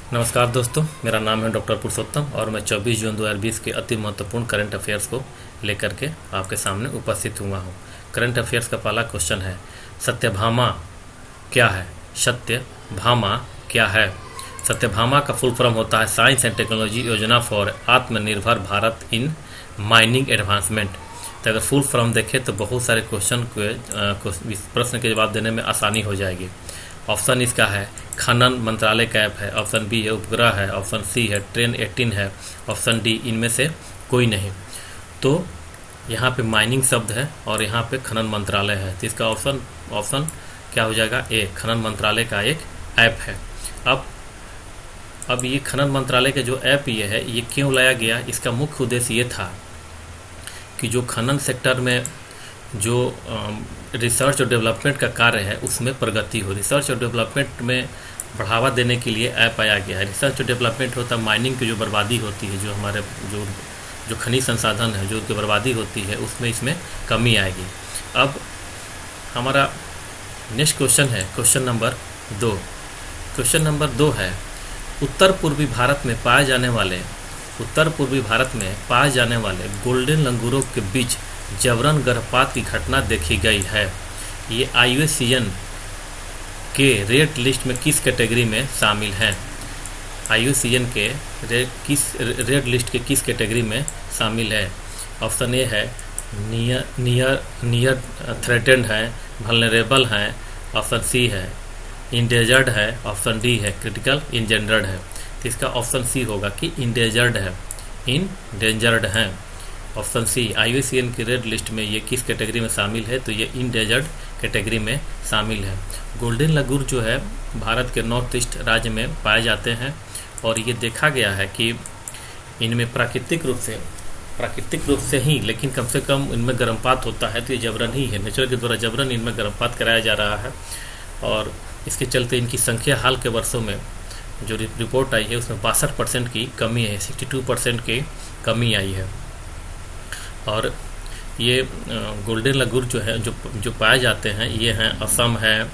नमस्कार दोस्तों, मेरा नाम है डॉक्टर पुरुषोत्तम और मैं 24 जून 2020 के अति महत्वपूर्ण करंट अफेयर्स को लेकर के आपके सामने उपस्थित हुआ हूँ। करंट अफेयर्स का पहला क्वेश्चन है, सत्यभामा क्या है? सत्यभामा क्या है? सत्यभामा का फुल फॉर्म होता है साइंस एंड टेक्नोलॉजी योजना फॉर आत्मनिर्भर भारत इन माइनिंग एडवांसमेंट। तो अगर फुल फॉर्म देखें तो बहुत सारे इस प्रश्न के जवाब देने में आसानी हो जाएगी। ऑप्शन इसका है खनन मंत्रालय का ऐप है, ऑप्शन बी है उपग्रह है, ऑप्शन सी है ट्रेन 18 है, ऑप्शन डी इनमें से कोई नहीं। तो यहाँ पे माइनिंग शब्द है और यहाँ पे खनन मंत्रालय है, तो इसका ऑप्शन क्या हो जाएगा? ए, खनन मंत्रालय का एक ऐप है। अब ये खनन मंत्रालय का जो ऐप ये है, ये क्यों लाया गया? इसका मुख्य उद्देश्य ये था कि जो खनन सेक्टर में जो रिसर्च और डेवलपमेंट का कार्य है उसमें प्रगति हो। रिसर्च और डेवलपमेंट में बढ़ावा देने के लिए ऐप आया गया है। रिसर्च और डेवलपमेंट होता है माइनिंग की जो बर्बादी होती है, जो हमारे जो खनिज संसाधन है जो बर्बादी होती है, उसमें इसमें कमी आएगी। अब हमारा नेक्स्ट क्वेश्चन है क्वेश्चन नंबर 2। क्वेश्चन नंबर 2 है, उत्तर पूर्वी भारत में पाए जाने वाले गोल्डन लंगूरों के बीच जबरन गर्भपात की घटना देखी गई है। ये IUCN के रेड लिस्ट में किस कैटेगरी में शामिल हैं? IUCN के रेड लिस्ट के किस कैटेगरी में शामिल है? ऑप्शन ए है नियर थ्रेटेंड है, वल्नरेबल है, ऑप्शन सी है इंडेंजर्ड है, ऑप्शन डी है क्रिटिकल इंडेंजर्ड है। तो इसका ऑप्शन सी होगा कि इंडेंजर्ड है। ऑप्शन सी, IUCN की रेड लिस्ट में ये किस कैटेगरी में शामिल है? तो ये इंडेंजर्ड कैटेगरी में शामिल है। गोल्डन लंगूर जो है भारत के नॉर्थ ईस्ट राज्य में पाए जाते हैं और ये देखा गया है कि इनमें प्राकृतिक रूप से ही, लेकिन कम से कम इनमें गर्भपात होता है, तो ये जबरन ही है, नेचर के द्वारा जबरन इनमें गर्भपात कराया जा रहा है। और इसके चलते इनकी संख्या हाल के वर्षों में जो रिपोर्ट आई है उसमें 62% की कमी है, 62% की कमी आई है। और ये गोल्डन लंगूर जो है जो पाए जाते हैं ये हैं असम है,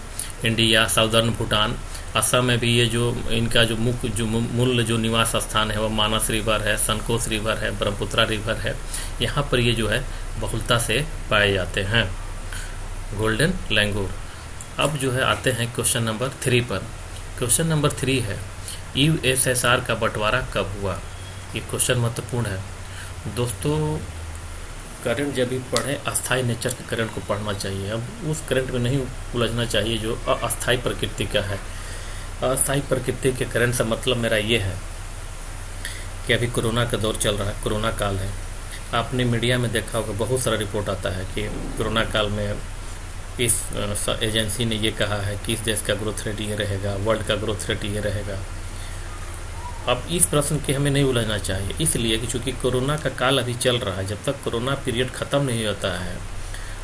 इंडिया, साउदर्न भूटान। असम में भी ये जो इनका जो मूल जो निवास स्थान है वो मानस रिवर है, सनकोस रिवर है, ब्रह्मपुत्रा रिवर है। यहाँ पर ये जो है बहुलता से पाए जाते हैं गोल्डन लंगूर। अब जो है आते हैं क्वेश्चन नंबर 3 पर। क्वेश्चन नंबर 3 है, USSR का बंटवारा कब हुआ? ये क्वेश्चन महत्वपूर्ण है दोस्तों। करंट जब भी पढ़ें अस्थाई नेचर के करंट को पढ़ना चाहिए। अब उस करंट में नहीं उलझना चाहिए जो अस्थाई प्रकृति का है। अस्थाई प्रकृति के करंट से मतलब मेरा ये है कि अभी कोरोना का दौर चल रहा है, कोरोना काल है। आपने मीडिया में देखा होगा, बहुत सारा रिपोर्ट आता है कि कोरोना काल में इस एजेंसी ने ये कहा है कि इस देश का ग्रोथ रेट ये रहेगा, वर्ल्ड का ग्रोथ रेट ये रहेगा। अब इस प्रश्न के हमें नहीं उलझना चाहिए, इसलिए कि चूँकि कोरोना का काल अभी चल रहा है, जब तक कोरोना पीरियड ख़त्म नहीं होता है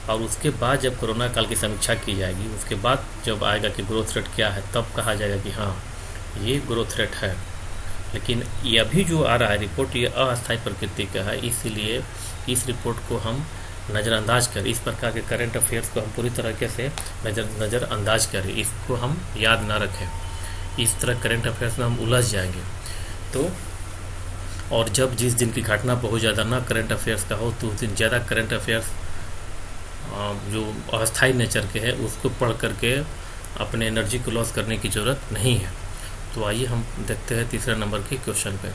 और उसके बाद जब कोरोना काल की समीक्षा की जाएगी, उसके बाद जब आएगा कि ग्रोथ रेट क्या है, तब कहा जाएगा कि हाँ ये ग्रोथ रेट है। लेकिन ये अभी जो आ रहा है रिपोर्ट, ये अस्थायी प्रकृति का है, इसीलिए इस रिपोर्ट को हम नज़रअंदाज करें। इस प्रकार के करंट अफेयर्स को हम पूरी तरीके से नज़रअंदाज करें, इसको हम याद ना रखें। इस तरह करंट अफेयर्स में हम उलझ जाएंगे। तो और जब जिस दिन की घटना बहुत ज़्यादा ना करंट अफेयर्स का हो, तो उस दिन ज़्यादा करंट अफेयर्स जो अस्थाई नेचर के है उसको पढ़ करके अपने एनर्जी को लॉस करने की ज़रूरत नहीं है। तो आइए हम देखते हैं तीसरा नंबर के क्वेश्चन पे।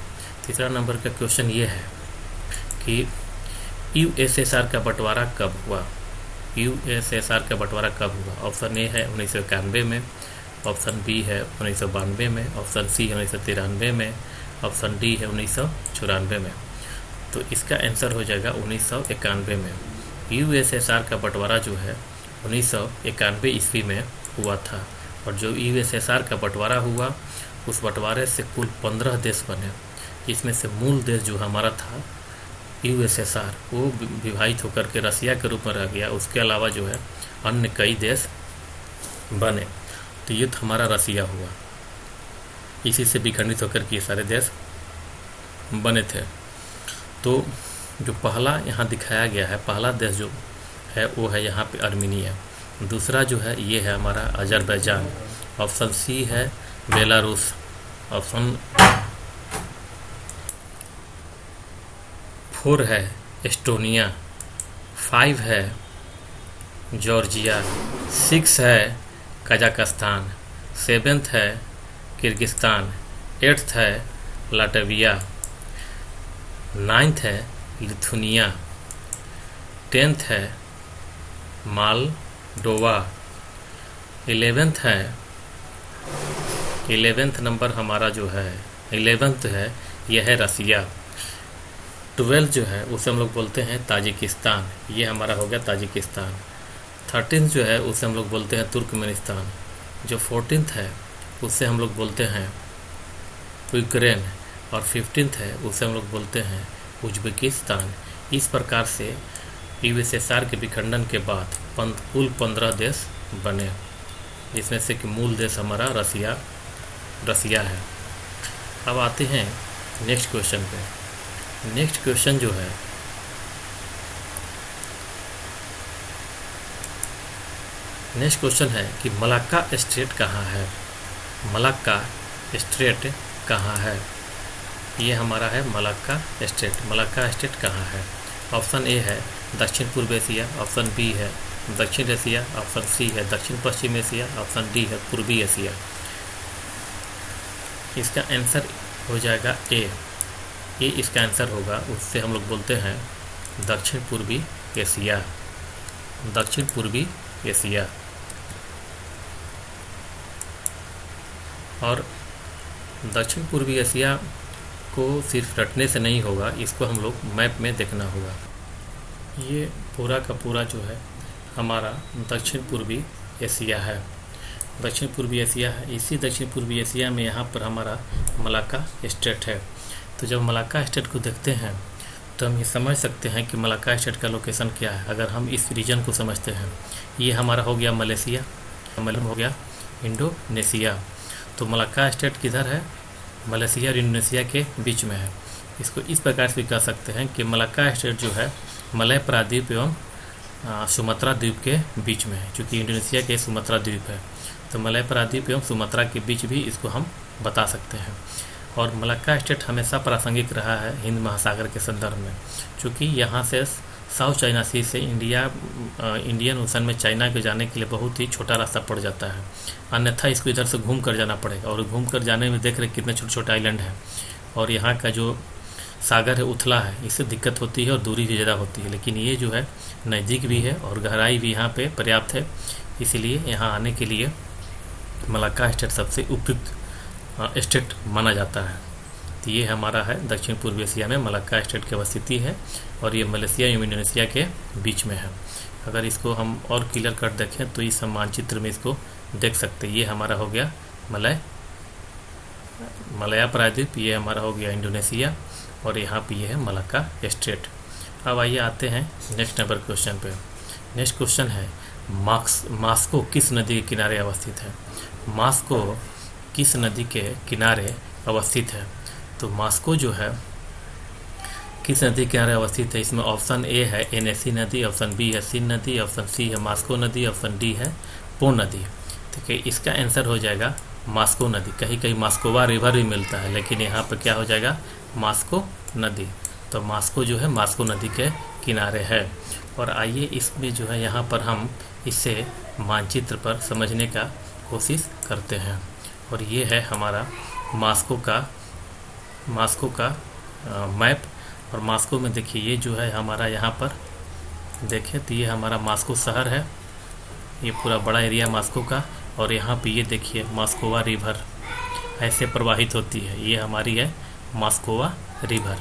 तीसरा नंबर का क्वेश्चन ये है कि USSR का बंटवारा कब हुआ? USSR का बंटवारा कब हुआ? ऑप्शन ए है 1991 में, ऑप्शन बी है 1992 में, ऑप्शन सी है 1993 में, ऑप्शन डी है 1994 में। तो इसका आंसर हो जाएगा 1991 में। USSR का बंटवारा जो है 1991 ईस्वी में हुआ था। और जो USSR का बंटवारा हुआ, उस बंटवारे से कुल 15 देश बने, जिसमें से मूल देश जो हमारा था USSR, वो विभाजित होकर के रसिया के रूप में रह गया। उसके अलावा जो है अन्य कई देश बने। तो ये हमारा रसिया हुआ, इसी से विखंडित होकर के सारे देश बने थे। तो जो पहला यहाँ दिखाया गया है, पहला देश जो है वो है यहाँ पे आर्मीनिया। दूसरा जो है ये है हमारा अजरबैजान। ऑप्शन सी है बेलारूस। ऑप्शन 4 है एस्टोनिया, 5 है जॉर्जिया, 6 है कजाकिस्तान, 7th है किर्गिस्तान, 8th है लाटविया, 9th है लिथुनिया, 10th है मालडोवा, 11th नंबर हमारा जो है 11th है यह है रसिया। 12 जो है उसे हम लोग बोलते हैं ताजिकिस्तान, ये हमारा हो गया ताजिकिस्तान। 13 जो है उसे हम लोग बोलते हैं तुर्कमेनिस्तान। जो 14th है उसे हम लोग बोलते हैं यूक्रेन, और 15th है उसे हम लोग बोलते हैं उज्बेकिस्तान। इस प्रकार से यूएसएसआर के विखंडन के बाद कुल 15 देश बने, जिसमें से कि मूल देश हमारा रसिया है। अब आते हैं नेक्स्ट क्वेश्चन पे। नेक्स्ट क्वेश्चन जो है नेक्स्ट क्वेश्चन है कि मलाक्का स्टेट कहाँ है। मलाक्का स्टेट कहाँ है, ये हमारा है मलाक्का स्टेट। मलाक्का स्टेट कहाँ है? ऑप्शन ए है दक्षिण पूर्व एशिया, ऑप्शन बी है दक्षिण एशिया, ऑप्शन सी है दक्षिण पश्चिम एशिया, ऑप्शन डी है पूर्वी एशिया। इसका आंसर हो जाएगा ए इसका आंसर होगा। उससे हम लोग बोलते हैं दक्षिण पूर्वी एशिया, दक्षिण पूर्वी एशिया। और दक्षिण पूर्वी एशिया को सिर्फ रटने से नहीं होगा, इसको हम लोग मैप में देखना होगा। ये पूरा का पूरा जो है हमारा दक्षिण पूर्वी एशिया है, दक्षिण पूर्वी एशिया है। इसी दक्षिण पूर्वी एशिया में यहाँ पर हमारा मलाक्का स्टेट है। तो जब मलाक्का स्टेट को देखते हैं तो हम ये समझ सकते हैं कि मलाक्का स्टेट का लोकेशन क्या है। अगर हम इस रीजन को समझते हैं, ये हमारा हो गया मलेशिया, हो गया इंडोनेशिया। तो मलाक्का स्टेट किधर है? मलेशिया और इंडोनेशिया के बीच में है। इसको इस प्रकार से भी कह सकते हैं कि मलाक्का स्टेट जो है मलय प्राद्वीप एवं सुमात्रा द्वीप के बीच में है, क्योंकि इंडोनेशिया के सुमात्रा द्वीप है। तो मलय प्राद्वीप एवं सुमात्रा के बीच भी इसको हम बता सकते हैं। और मलाक्का स्टेट हमेशा प्रासंगिक रहा है हिंद महासागर के संदर्भ में, क्योंकि यहाँ से साउथ चाइना सी से इंडियन ओशन में चाइना के जाने के लिए बहुत ही छोटा रास्ता पड़ जाता है। अन्यथा इसको इधर से घूम कर जाना पड़ेगा, और घूम कर जाने में देख रहे कितने छोटे छोटे आइलैंड हैं, और यहाँ का जो सागर है उथला है, इससे दिक्कत होती है और दूरी भी ज़्यादा होती है। लेकिन ये जो है नज़दीक भी है और गहराई भी यहाँ पे पर्याप्त है, इसीलिए यहाँ आने के लिए मलाक्का स्टेट सबसे उपयुक्त स्टेट माना जाता है। तो ये हमारा है दक्षिण पूर्व एशिया में मलाक्का स्टेट की अवस्थिति है, और ये मलेशिया एवं इंडोनेशिया के बीच में है। अगर इसको हम और क्लियर कर देखें तो इस मानचित्र में इसको देख सकते हैं। ये हमारा हो गया मलया प्रायद्वीप, ये हमारा हो गया इंडोनेशिया, और यहाँ पे ये है मलाक्का स्टेट। अब आइए आते हैं नेक्स्ट नंबर क्वेश्चन पे। नेक्स्ट क्वेश्चन है मास्को किस नदी के किनारे अवस्थित है? मास्को किस नदी के किनारे अवस्थित है? तो मास्को जो है किस नदी के किनारे अवस्थित है? इसमें ऑप्शन ए है एनएसी नदी, ऑप्शन बी है सिन नदी, ऑप्शन सी है मास्को नदी, ऑप्शन डी है पो नदी। ठीक है, इसका आंसर हो जाएगा मास्को नदी। कहीं कहीं मास्कोवा रिवर भी मिलता है, लेकिन यहाँ पर क्या हो जाएगा मास्को नदी। तो मास्को जो है मास्को नदी के किनारे है। और आइए इसमें जो है यहाँ पर हम इसे मानचित्र पर समझने का कोशिश करते हैं। और ये है हमारा मास्को का मैप। और मास्को में देखिए ये जो है हमारा यहाँ पर देखें तो ये हमारा मास्को शहर है, ये पूरा बड़ा एरिया मास्को का। और यहाँ पे ये देखिए मास्कोवा रिवर ऐसे प्रवाहित होती है, ये हमारी है मास्कोवा रिवर।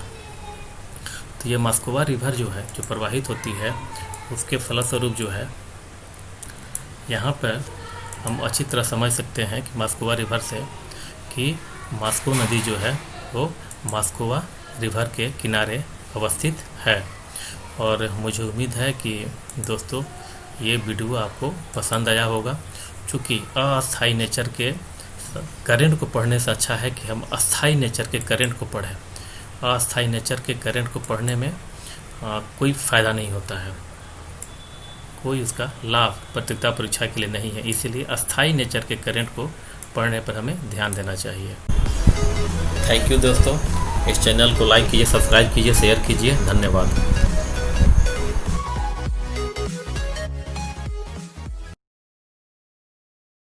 तो ये मास्कोवा रिवर जो है जो प्रवाहित होती है, उसके फलस्वरूप जो है यहाँ पर हम अच्छी तरह समझ सकते हैं कि मास्कोवा रिवर से कि मास्को नदी जो है वो मास्कोवा रिवर के किनारे अवस्थित है। और मुझे उम्मीद है कि दोस्तों ये वीडियो आपको पसंद आया होगा, क्योंकि अस्थाई नेचर के करंट को पढ़ने से अच्छा है कि हम अस्थाई नेचर के करंट को पढ़ें। अस्थाई नेचर के करंट को पढ़ने में कोई फ़ायदा नहीं होता है, कोई उसका लाभ प्रतियोगिता परीक्षा के लिए नहीं है। इसीलिए अस्थाई नेचर के करंट को पढ़ने पर हमें ध्यान देना चाहिए। थैंक यू दोस्तों। इस चैनल को लाइक कीजिए, सब्सक्राइब कीजिए, शेयर कीजिए। धन्यवाद।